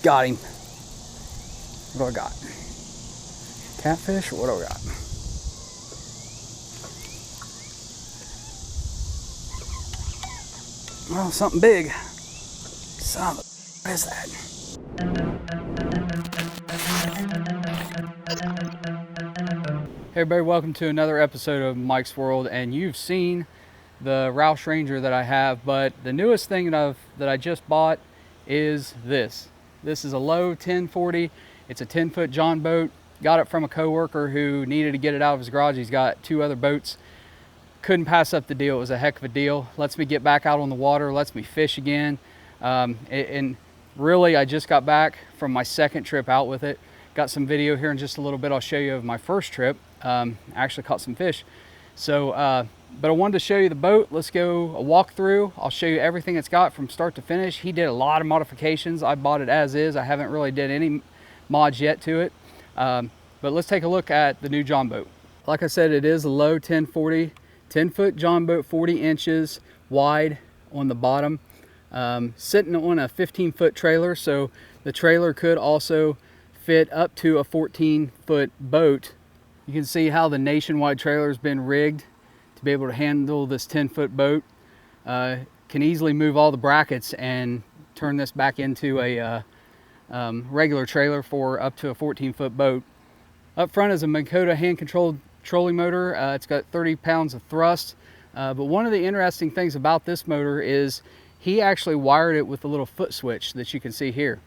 Got him. What do I got? Catfish, or what do I got? Well, something big. Son of a, what is that? Hey everybody, welcome to another episode of Mike's World, and you've seen the Roush Ranger that I have, but the newest thing that I just bought is this. This is a low 1040. It's a 10-foot John boat. Got it from a coworker who needed to get it out of his garage. He's got two other boats. Couldn't pass up the deal. It was a heck of a deal. Lets me get back out on the water, lets me fish again. And really, I just got back from my second trip out with it. Got some video here in just a little bit. I'll show you of my first trip. Actually caught some fish. So, but I wanted to show you the boat. Let's go a walk through. I'll show you everything it's got from start to finish. He did a lot of modifications. I bought it as is. I haven't really did any mods yet to it. But let's take a look at the new John boat. Like I said, it is a low 1040. 10-foot John boat, 40 inches wide on the bottom, sitting on a 15-foot trailer, so the trailer could also fit up to a 14-foot boat. You can see how the Nationwide trailer has been rigged to be able to handle this 10-foot boat. Can easily move all the brackets and turn this back into a regular trailer for up to a 14-foot boat. Up front is a Minn-Kota hand-controlled trolling motor. It's got 30 pounds of thrust, but one of the interesting things about this motor is he actually wired it with a little foot switch that you can see here.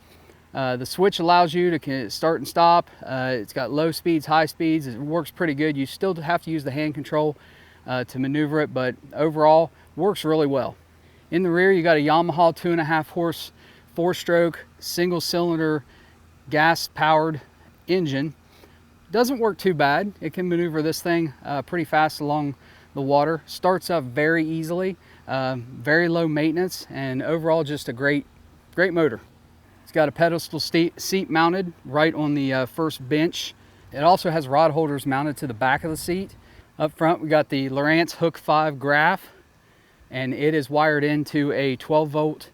The switch allows you to start and stop. It's got low speeds, high speeds. It works pretty good. You still have to use the hand control to maneuver it, but overall works really well. In the rear, you got a Yamaha 2.5 horse 4-stroke single cylinder gas powered engine. Doesn't work too bad. It can maneuver this thing pretty fast along the water. Starts up very easily, very low maintenance, and overall just a great motor. It's got a pedestal seat mounted right on the first bench. It also has rod holders mounted to the back of the seat. Up front we got the Lowrance Hook 5 Graph, and it is wired into a 12-volt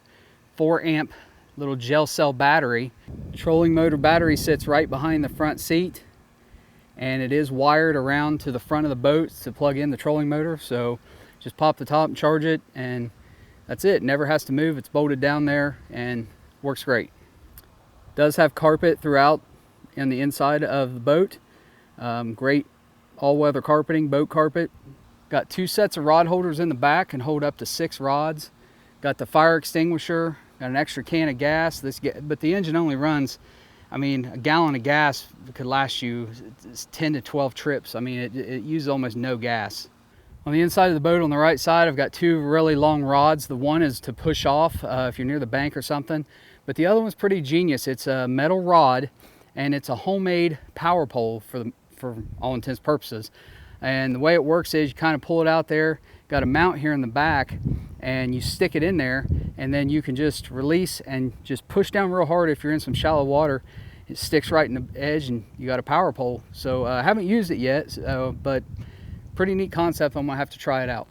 4-amp little gel cell battery. Trolling motor battery sits right behind the front seat, and it is wired around to the front of the boat to plug in the trolling motor. So just pop the top and charge it, and that's it. Never has to move. It's bolted down there and works great. Does have carpet throughout in the inside of the boat. Great all-weather carpeting, boat carpet. Got 2 sets of rod holders in the back, can hold up to 6 rods. Got the fire extinguisher, got an extra can of gas. But the engine only runs, I mean, a gallon of gas could last you 10 to 12 trips. I mean, it uses almost no gas. On the inside of the boat on the right side, I've got 2 really long rods. The one is to push off if you're near the bank or something. But the other one's pretty genius. It's a metal rod, and it's a homemade power pole for all intents and purposes. And the way it works is you kind of pull it out there, got a mount here in the back, and you stick it in there, and then you can just release and just push down real hard. If you're in some shallow water, it sticks right in the edge and you got a power pole. So I haven't used it yet, but pretty neat concept. I'm gonna have to try it out.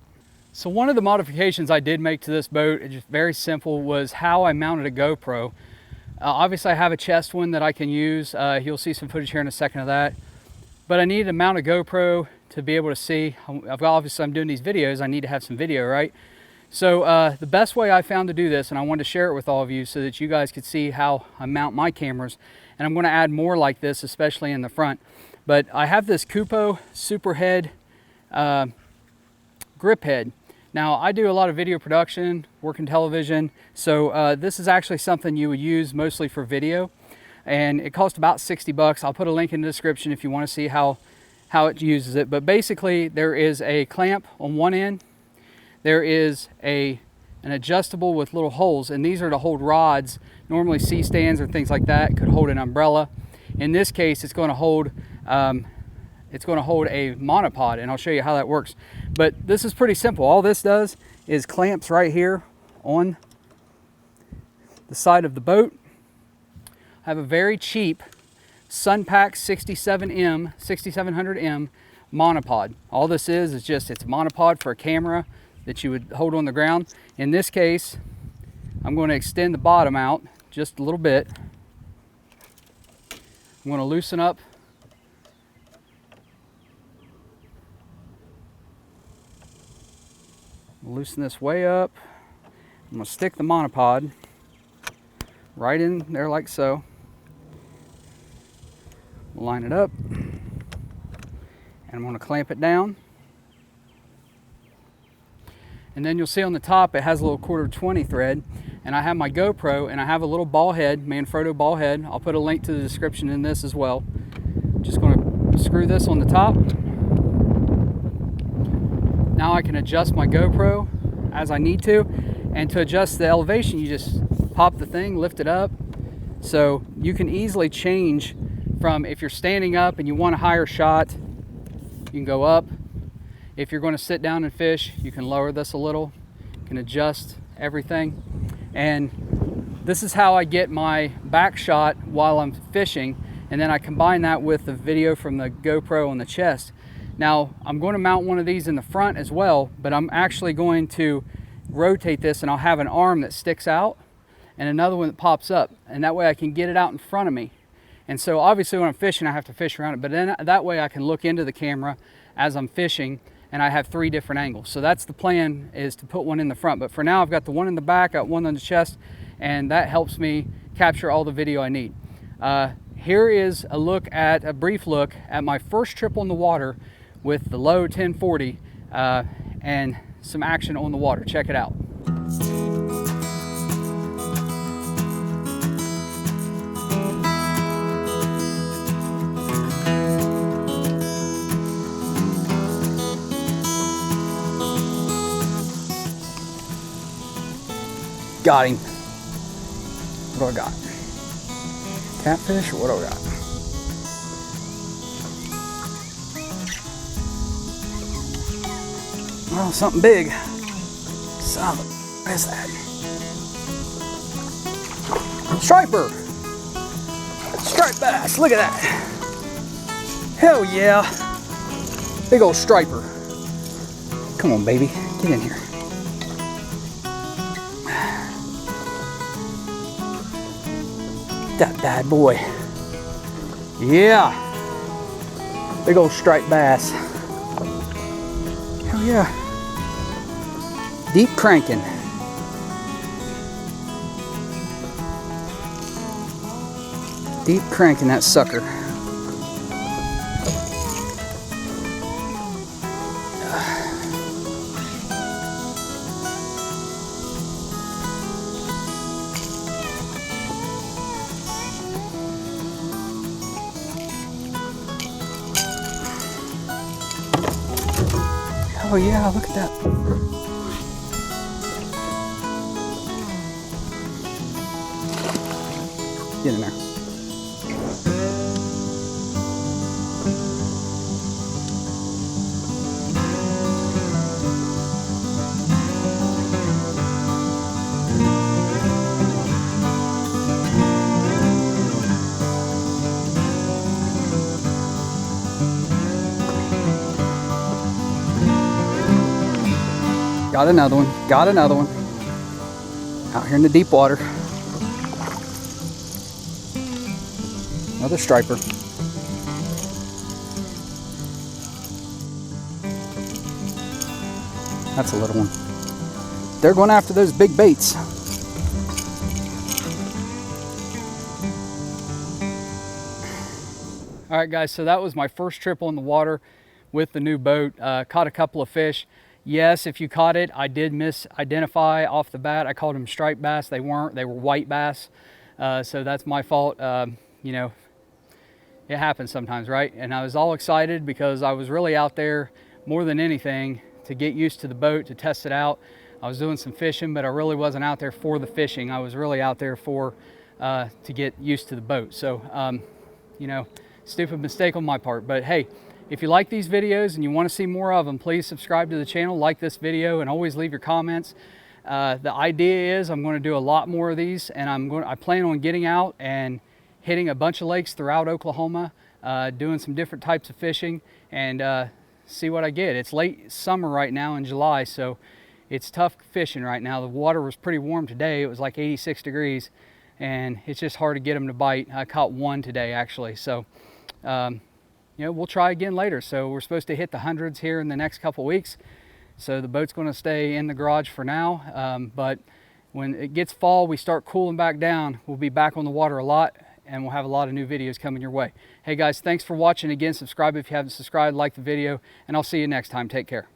So one of the modifications I did make to this boat, it's just very simple, was how I mounted a GoPro. Obviously I have a chest one that I can use. You'll see some footage here in a second of that. But I needed to mount a GoPro to be able to see. Obviously I'm doing these videos, I need to have some video, right? So the best way I found to do this, and I wanted to share it with all of you so that you guys could see how I mount my cameras, and I'm going to add more like this, especially in the front. But I have this Kupo Superhead grip head. Now I do a lot of video production, work in television, so this is actually something you would use mostly for video, and it costs about 60 bucks. I'll put a link in the description if you want to see how it uses it. But basically there is a clamp on one end. There is an adjustable with little holes, and these are to hold rods. Normally C-stands or things like that could hold an umbrella. In this case, it's going to hold a monopod, and I'll show you how that works. But this is pretty simple. All this does is clamps right here on the side of the boat. I have a very cheap Sunpack 6700M monopod. All this is just, it's a monopod for a camera that you would hold on the ground. In this case, I'm going to extend the bottom out just a little bit, I'm going to loosen up. Loosen this way up. I'm going to stick the monopod right in there like so. Line it up. And I'm going to clamp it down. And then you'll see on the top it has a little 1/4 thread. And I have my GoPro and I have a little ball head, Manfrotto ball head. I'll put a link to the description in this as well. Just going to screw this on the top. Now I can adjust my GoPro as I need to. And to adjust the elevation, you just pop the thing, lift it up. So you can easily change from, if you're standing up and you want a higher shot, you can go up. If you're going to sit down and fish, you can lower this a little. You can adjust everything. And this is how I get my back shot while I'm fishing. And then I combine that with the video from the GoPro on the chest. Now, I'm going to mount one of these in the front as well, but I'm actually going to rotate this and I'll have an arm that sticks out and another one that pops up. And that way I can get it out in front of me. And so obviously when I'm fishing, I have to fish around it, but then that way I can look into the camera as I'm fishing and I have 3 different angles. So that's the plan, is to put one in the front. But for now, I've got the one in the back, got one on the chest, and that helps me capture all the video I need. Here is a brief look at my first trip on the water with the Lowe 1040 and some action on the water. Check it out. Got him. What do I got? Catfish, or what do I got? Oh, something big. Solid. What is that? Striper. Striped bass. Look at that. Hell yeah. Big old striper. Come on, baby. Get in here. That bad boy. Yeah. Big old striped bass. Hell yeah. Deep cranking. Deep cranking that sucker. Oh yeah, look at that. Get in there. Got another one, got another one. Out here in the deep water. Another striper. That's a little one. They're going after those big baits. All right guys, so that was my first trip on the water with the new boat. Caught a couple of fish. Yes, if you caught it, I did misidentify off the bat. I called them striped bass. They weren't. They were white bass. So that's my fault. You know, it happens sometimes, right? And I was all excited because I was really out there more than anything to get used to the boat, to test it out. I was doing some fishing, but I really wasn't out there for the fishing. I was really out there for to get used to the boat. So, you know, stupid mistake on my part. But hey, if you like these videos and you want to see more of them, please subscribe to the channel, like this video, and always leave your comments. The idea is I'm going to do a lot more of these, and I plan on getting out and hitting a bunch of lakes throughout Oklahoma, doing some different types of fishing, and see what I get. It's late summer right now in July, so it's tough fishing right now. The water was pretty warm today. It was like 86 degrees, and it's just hard to get them to bite. I caught one today actually, so you know, we'll try again later. So we're supposed to hit the hundreds here in the next couple weeks, so the boat's going to stay in the garage for now, but when it gets fall, we start cooling back down, we'll be back on the water a lot, and we'll have a lot of new videos coming your way. Hey guys, thanks for watching. Again, subscribe if you haven't subscribed, like the video, and I'll see you next time. Take care.